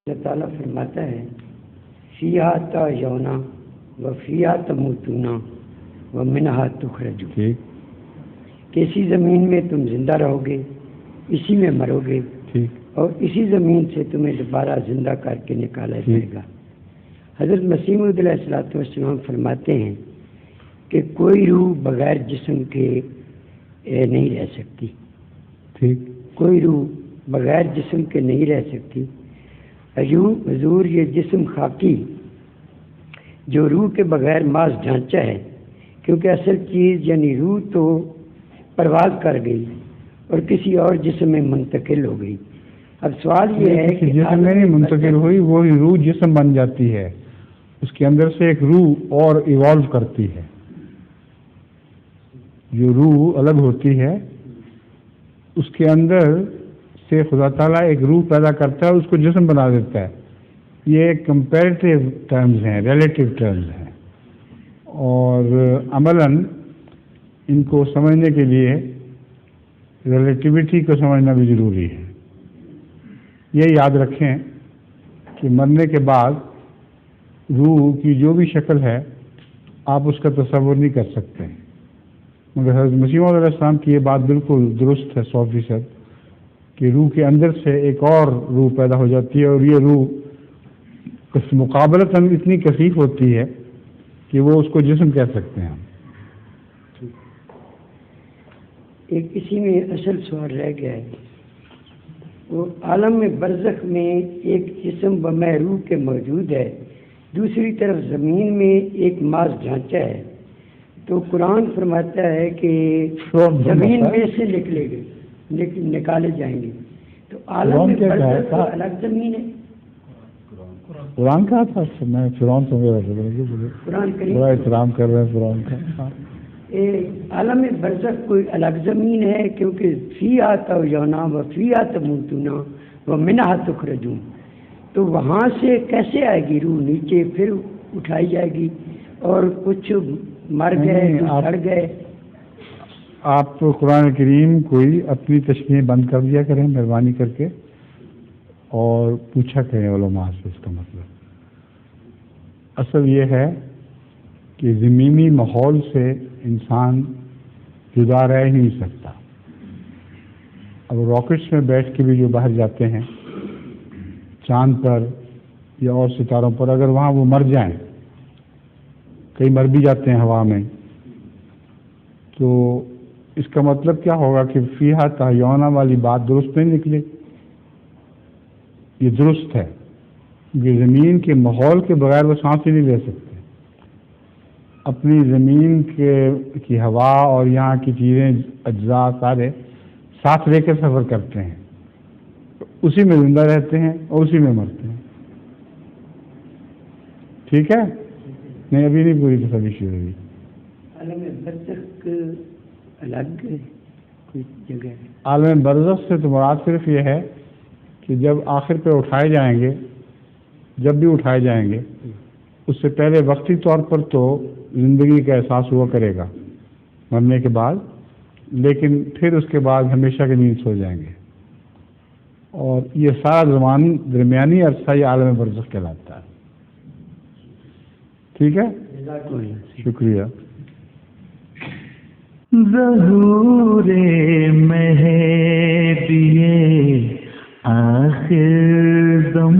اللہ تعالیٰ فرماتا ہے فیہا تحیون و فیہا تموتون و منہا تخرجون، کہ اسی زمین میں تم زندہ رہو گے، اسی میں مرو گے، اور اسی زمین سے تمہیں دوبارہ زندہ کر کے نکالا جائے گا۔ حضرت مسیح موعود علیہ السلام فرماتے ہیں کہ کوئی روح بغیر جسم کے نہیں رہ سکتی، کوئی روح بغیر جسم کے نہیں رہ سکتی۔ حضور یہ جسم خاکی جو روح کے بغیر محض ڈھانچہ ہے، کیونکہ اصل چیز یعنی روح تو پرواز کر گئی اور کسی اور جسم میں منتقل ہو گئی۔ اب سوال یہ ہے کہ جسم میں نہیں منتقل ہوئی، وہی روح جسم بن جاتی ہے، اس کے اندر سے ایک روح اور ایوالو کرتی ہے۔ جو روح الگ ہوتی ہے اس کے اندر سے خدا تعالیٰ ایک روح پیدا کرتا ہے اور اس کو جسم بنا دیتا ہے۔ یہ کمپیریٹیو ٹرمز ہیں، ریلیٹیو ٹرمز ہیں، اور عملاً ان کو سمجھنے کے لیے ریلیٹیوٹی کو سمجھنا بھی ضروری ہے۔ یہ یاد رکھیں کہ مرنے کے بعد روح کی جو بھی شکل ہے آپ اس کا تصور نہیں کر سکتے، مگر حضرت مسیح موعود علیہ السلام کی یہ بات بالکل درست ہے 100%، کہ روح کے اندر سے ایک اور روح پیدا ہو جاتی ہے، اور یہ روح مقابلتاً اتنی کثیف ہوتی ہے کہ وہ اس کو جسم کہہ سکتے ہیں ہم۔ ایک اسی میں اصل سوال رہ گیا ہے، وہ عالم برزخ میں ایک جسم و روح کے موجود ہے، دوسری طرف زمین میں ایک محض ڈھانچہ ہے، تو قرآن فرماتا ہے کہ زمین میں سے نکلے گے، نکالے جائیں گے، تو عالم برزخ الگ زمین ہے۔ قرآن کہا تھا، میں فرعون سمجھ رہا تھا، قرآن بڑا احترام کر رہے ہیں فرعون کا۔ عالم برزخ کوئی الگ زمین ہے، کیونکہ فیہا تحیون و فیہا تموتون و منہا تخرجون، تو وہاں سے کیسے آئے گی روح نیچے، پھر اٹھائی جائے گی، اور کچھ مر گئے، سڑ گئے۔ آپ قرآن کریم کوئی اپنی تشریح بند کر دیا کریں مہربانی کر کے، اور پوچھا کریں علماء سے اس کا مطلب۔ اصل یہ ہے کہ زمینی ماحول سے انسان جدا رہ ہی نہیں سکتا۔ اب راکٹس میں بیٹھ کے بھی جو باہر جاتے ہیں چاند پر یا اور ستاروں پر، اگر وہاں وہ مر جائیں، کئی مر بھی جاتے ہیں ہوا میں، تو اس کا مطلب کیا ہوگا کہ فیہا تحیون والی بات درست نہیں نکلے۔ یہ درست ہے کہ زمین کے ماحول کے بغیر وہ سانس ہی نہیں لے سکتے۔ اپنی زمین کی ہوا اور یہاں کی چیزیں، اجزاء سارے ساتھ لے کر سفر کرتے ہیں، اسی میں زندہ رہتے ہیں اور اسی میں مرتے ہیں۔ ٹھیک ہے؟ نہیں ابھی نہیں پوری تصویر شروع ہوئی۔ عالم برزخ الگ کوئی جگہ ہے؟ عالم برزخ سے تو مراد صرف یہ ہے کہ جب آخر پہ اٹھائے جائیں گے، جب بھی اٹھائے جائیں گے، اس سے پہلے وقتی طور پر تو زندگی کا احساس ہوا کرے گا مرنے کے بعد، لیکن پھر اس کے بعد ہمیشہ کے نیند سو جائیں گے، اور یہ سارا زمان درمیانی عرصہ یہ عالم برزخ کہلاتا ہے۔ ٹھیک ہے، شکریہ۔ ظہور مہدی آخر دم